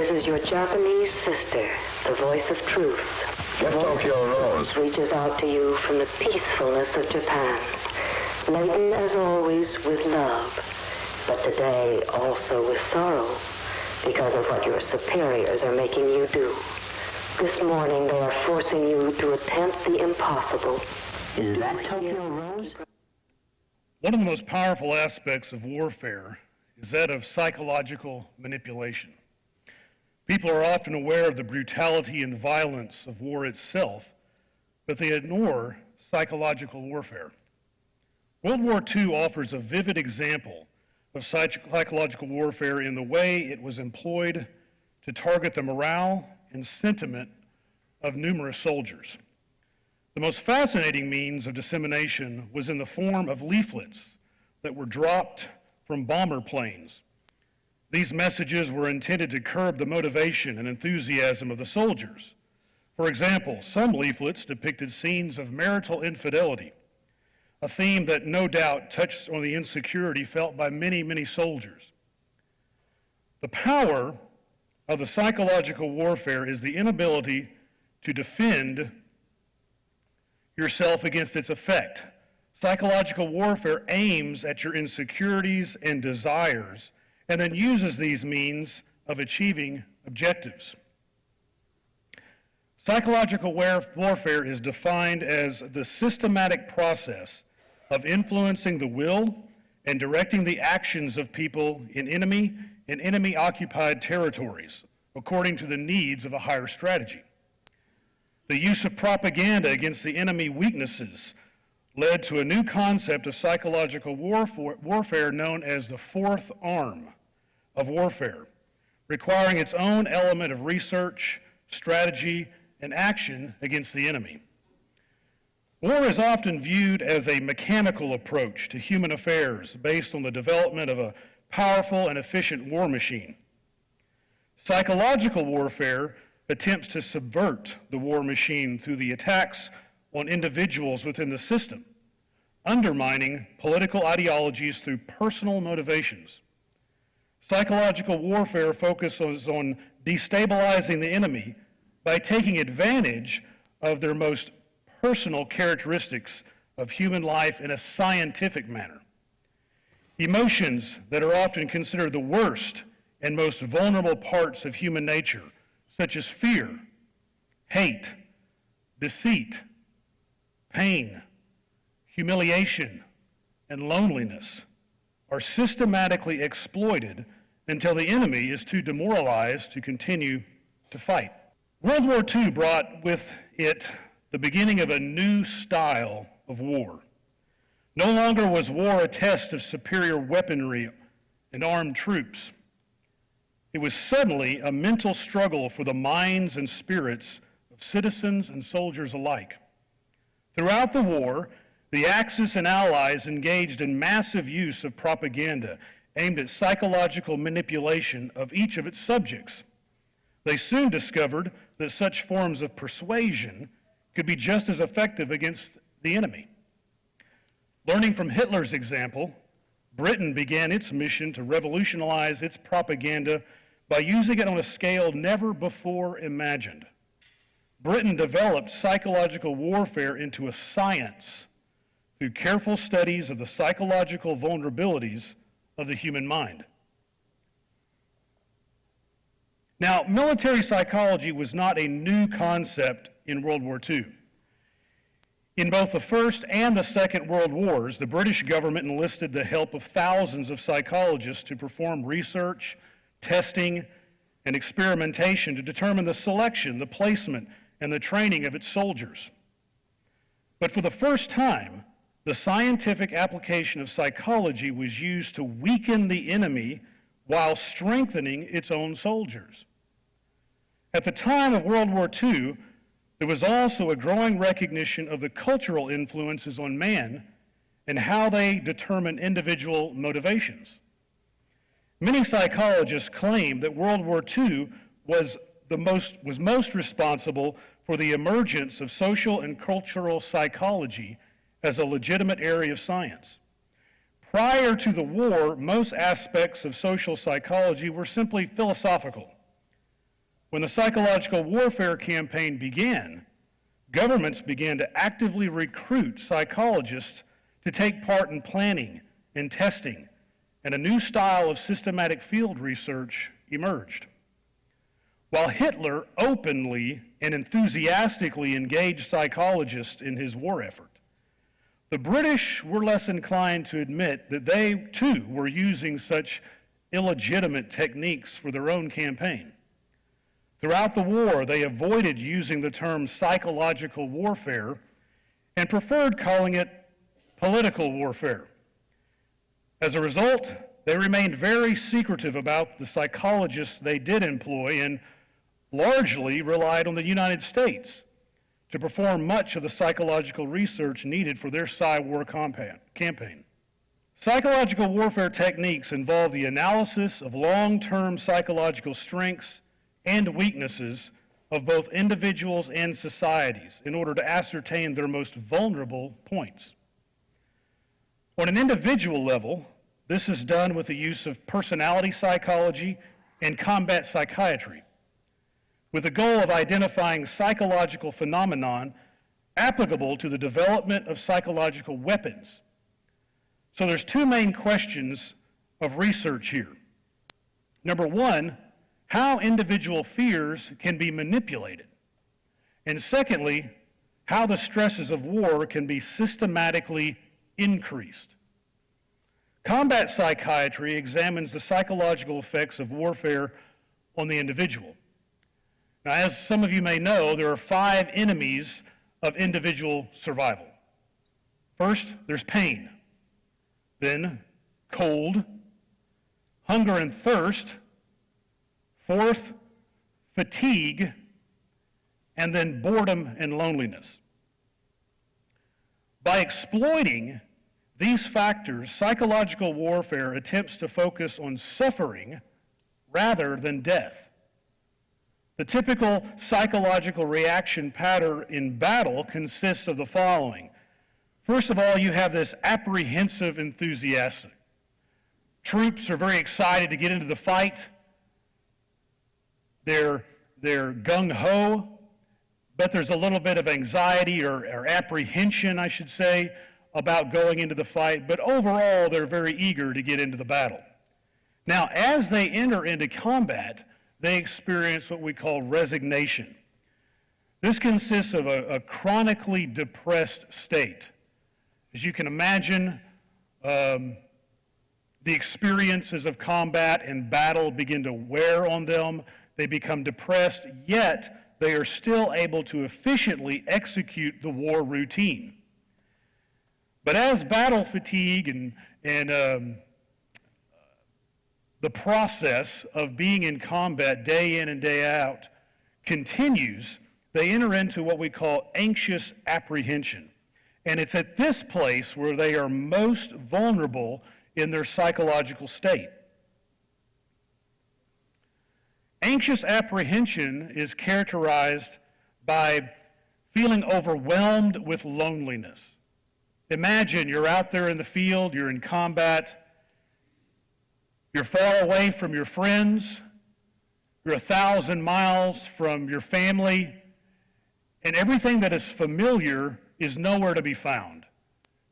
This is your Japanese sister, the voice of truth. Lift off your rose. Reaches out to you from the peacefulness of Japan, laden as always with love, but today also with sorrow because of what your superiors are making you do. This morning they are forcing you to attempt the impossible. Is that Tokyo Rose? One of the most powerful aspects of warfare is that of psychological manipulation. People are often aware of the brutality and violence of war itself, but they ignore psychological warfare. World War II offers a vivid example of psychological warfare in the way it was employed to target the morale and sentiment of numerous soldiers. The most fascinating means of dissemination was in the form of leaflets that were dropped from bomber planes. These messages were intended to curb the motivation and enthusiasm of the soldiers. For example, some leaflets depicted scenes of marital infidelity, a theme that no doubt touched on the insecurity felt by many, many soldiers. The power of the psychological warfare is the inability to defend yourself against its effect. Psychological warfare aims at your insecurities and desires and then uses these means of achieving objectives. Psychological warfare is defined as the systematic process of influencing the will and directing the actions of people in enemy and enemy-occupied territories according to the needs of a higher strategy. The use of propaganda against the enemy weaknesses led to a new concept of psychological warfare known as the fourth arm of warfare, requiring its own element of research, strategy, and action against the enemy. War is often viewed as a mechanical approach to human affairs based on the development of a powerful and efficient war machine. Psychological warfare attempts to subvert the war machine through the attacks on individuals within the system, undermining political ideologies through personal motivations. Psychological warfare focuses on destabilizing the enemy by taking advantage of their most personal characteristics of human life in a scientific manner. Emotions that are often considered the worst and most vulnerable parts of human nature, such as fear, hate, deceit, pain, humiliation, and loneliness, are systematically exploited until the enemy is too demoralized to continue to fight. World War II brought with it the beginning of a new style of war. No longer was war a test of superior weaponry and armed troops. It was suddenly a mental struggle for the minds and spirits of citizens and soldiers alike. Throughout the war, the Axis and Allies engaged in massive use of propaganda aimed at psychological manipulation of each of its subjects. They soon discovered that such forms of persuasion could be just as effective against the enemy. Learning from Hitler's example, Britain began its mission to revolutionize its propaganda by using it on a scale never before imagined. Britain developed psychological warfare into a science through careful studies of the psychological vulnerabilities of the human mind. Now, military psychology was not a new concept in World War II. In both the First and the Second World Wars, the British government enlisted the help of thousands of psychologists to perform research, testing, and experimentation to determine the selection, the placement, and the training of its soldiers. But for the first time, the scientific application of psychology was used to weaken the enemy while strengthening its own soldiers. At the time of World War II, there was also a growing recognition of the cultural influences on man and how they determine individual motivations. Many psychologists claim that World War II was most responsible for the emergence of social and cultural psychology as a legitimate area of science. Prior to the war, most aspects of social psychology were simply philosophical. When the psychological warfare campaign began, governments began to actively recruit psychologists to take part in planning and testing, and a new style of systematic field research emerged. While Hitler openly and enthusiastically engaged psychologists in his war effort, the British were less inclined to admit that they, too, were using such illegitimate techniques for their own campaign. Throughout the war, they avoided using the term psychological warfare and preferred calling it political warfare. As a result, they remained very secretive about the psychologists they did employ and largely relied on the United States to perform much of the psychological research needed for their Psy-War campaign. Psychological warfare techniques involve the analysis of long-term psychological strengths and weaknesses of both individuals and societies in order to ascertain their most vulnerable points. On an individual level, this is done with the use of personality psychology and combat psychiatry, with the goal of identifying psychological phenomenon applicable to the development of psychological weapons. So there's two main questions of research here. Number one, how individual fears can be manipulated. And secondly, how the stresses of war can be systematically increased. Combat psychiatry examines the psychological effects of warfare on the individual. Now, as some of you may know, there are 5 enemies of individual survival. First, there's pain, then cold, hunger and thirst, fourth, fatigue, and then boredom and loneliness. By exploiting these factors, psychological warfare attempts to focus on suffering rather than death. The typical psychological reaction pattern in battle consists of the following. First of all, you have this apprehensive enthusiasm. Troops are very excited to get into the fight. They're gung-ho, but there's a little bit of anxiety or apprehension, I should say, about going into the fight, but overall they're very eager to get into the battle. Now, as they enter into combat, they experience what we call resignation. This consists of a chronically depressed state. As you can imagine, the experiences of combat and battle begin to wear on them. They become depressed, yet they are still able to efficiently execute the war routine. But as battle fatigue and the process of being in combat day in and day out continues, they enter into what we call anxious apprehension. And it's at this place where they are most vulnerable in their psychological state. Anxious apprehension is characterized by feeling overwhelmed with loneliness. Imagine you're out there in the field, you're in combat, you're far away from your friends, you're 1,000 miles from your family, and everything that is familiar is nowhere to be found.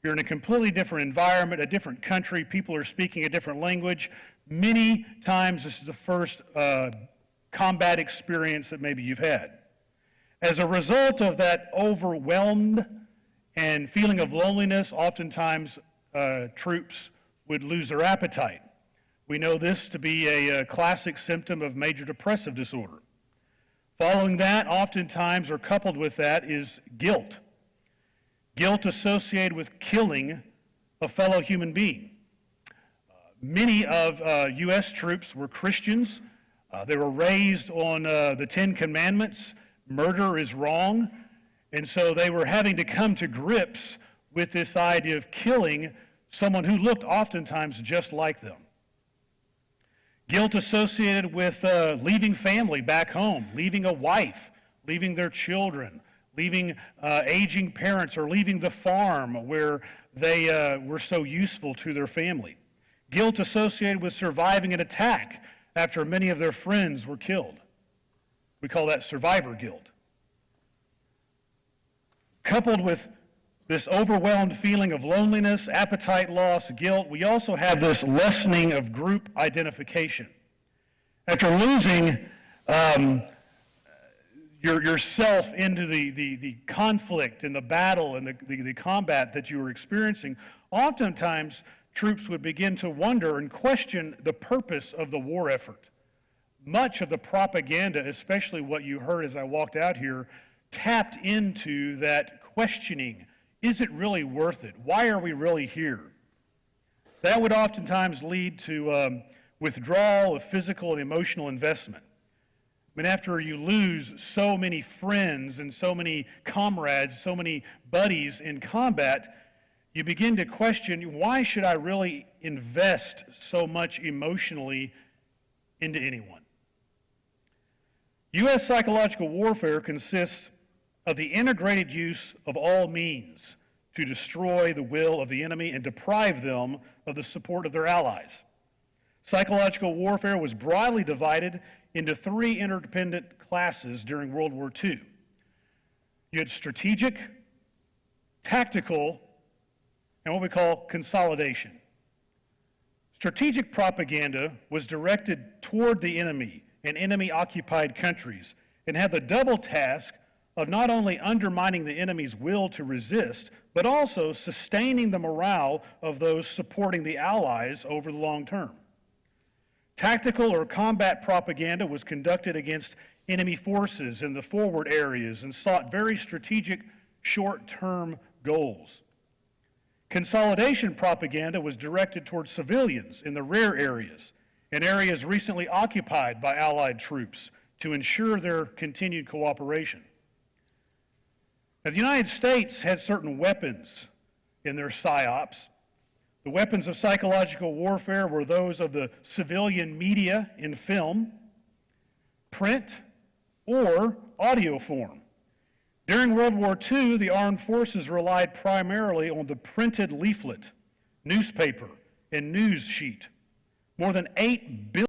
You're in a completely different environment, a different country, people are speaking a different language. Many times this is the first combat experience that maybe you've had. As a result of that overwhelmed and feeling of loneliness, oftentimes troops would lose their appetite. We know this to be a classic symptom of major depressive disorder. Following that, oftentimes, or coupled with that, is guilt. Guilt associated with killing a fellow human being. Many of U.S. troops were Christians. They were raised on the 10 Commandments. Murder is wrong. And so they were having to come to grips with this idea of killing someone who looked oftentimes just like them. Guilt associated with leaving family back home, leaving a wife, leaving their children, leaving aging parents, or leaving the farm where they were so useful to their family. Guilt associated with surviving an attack after many of their friends were killed. We call that survivor guilt. Coupled with this overwhelmed feeling of loneliness, appetite loss, guilt, we also have this lessening of group identification. After losing yourself into the conflict and the battle and the combat that you were experiencing, oftentimes troops would begin to wonder and question the purpose of the war effort. Much of the propaganda, especially what you heard as I walked out here, tapped into that questioning. Is it really worth it? Why are we really here? That would oftentimes lead to withdrawal of physical and emotional investment. I mean, after you lose so many friends and so many comrades, so many buddies in combat, you begin to question, why should I really invest so much emotionally into anyone? U.S. psychological warfare consists of the integrated use of all means to destroy the will of the enemy and deprive them of the support of their allies. Psychological warfare was broadly divided into three interdependent classes during World War II. You had strategic, tactical, and what we call consolidation. Strategic propaganda was directed toward the enemy and enemy-occupied countries and had the double task of not only undermining the enemy's will to resist, but also sustaining the morale of those supporting the Allies over the long term. Tactical or combat propaganda was conducted against enemy forces in the forward areas and sought very strategic short-term goals. Consolidation propaganda was directed toward civilians in the rear areas and areas recently occupied by Allied troops to ensure their continued cooperation. Now, the United States had certain weapons in their PSYOPs. The weapons of psychological warfare were those of the civilian media in film, print, or audio form. During World War II, the armed forces relied primarily on the printed leaflet, newspaper, and news sheet. More than 8 billion